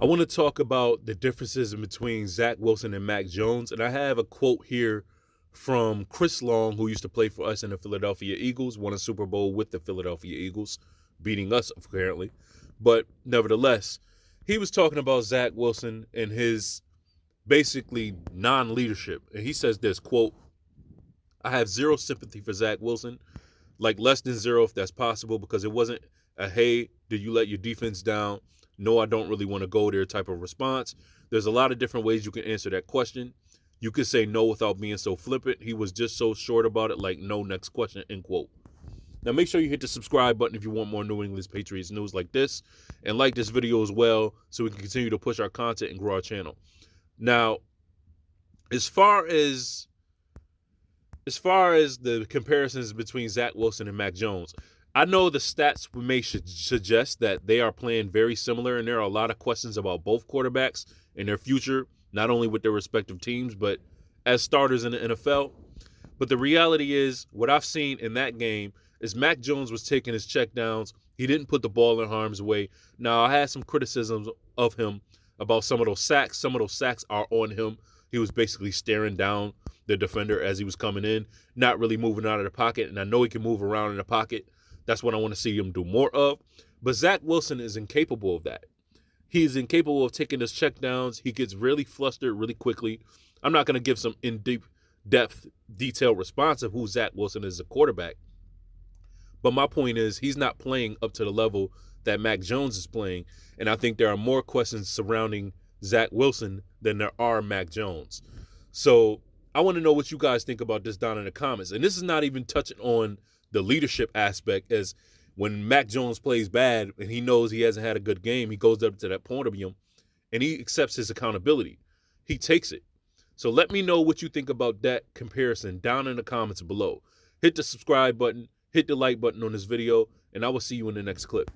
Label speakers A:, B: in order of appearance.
A: I want to talk about the differences in between Zach Wilson and Mac Jones. And I have a quote here from Chris Long, who used to play for us in the Philadelphia Eagles, won a Super Bowl with the Philadelphia Eagles, beating us apparently. But nevertheless, he was talking about Zach Wilson and his basically non-leadership. And he says this, quote, I have zero sympathy for Zach Wilson, like less than zero if that's possible, because it wasn't a, hey, did you let your defense down? No, I don't really want to go there type of response. There's a lot of different ways you can answer that question. You could say no without being so flippant. He was just so short about it, like no, next question, end quote. Now make sure you hit the subscribe button if you want more New England Patriots news like this, and like this video as well so we can continue to push our content and grow our channel. Now, as far as the comparisons between Zach Wilson and Mac Jones, I know the stats we may suggest that they are playing very similar, and there are a lot of questions about both quarterbacks and their future, not only with their respective teams, but as starters in the NFL. But the reality is, what I've seen in that game is Mac Jones was taking his checkdowns. He didn't put the ball in harm's way. Now, I had some criticisms of him about some of those sacks. Some of those sacks are on him. He was basically staring down the defender as he was coming in, not really moving out of the pocket. And I know he can move around in the pocket. That's what I want to see him do more of. But Zach Wilson is incapable of that. He is incapable of taking his checkdowns. He gets really flustered really quickly. I'm not going to give some in-depth, detailed response of who Zach Wilson is as a quarterback. But my point is he's not playing up to the level that Mac Jones is playing. And I think there are more questions surrounding Zach Wilson than there are Mac Jones. So I want to know what you guys think about this down in the comments. And this is not even touching on the leadership aspect, as when Mac Jones plays bad and he knows he hasn't had a good game, he goes up to that podium and he accepts his accountability. He takes it. So let me know what you think about that comparison down in the comments below. Hit the subscribe button, hit the like button on this video, and I will see you in the next clip.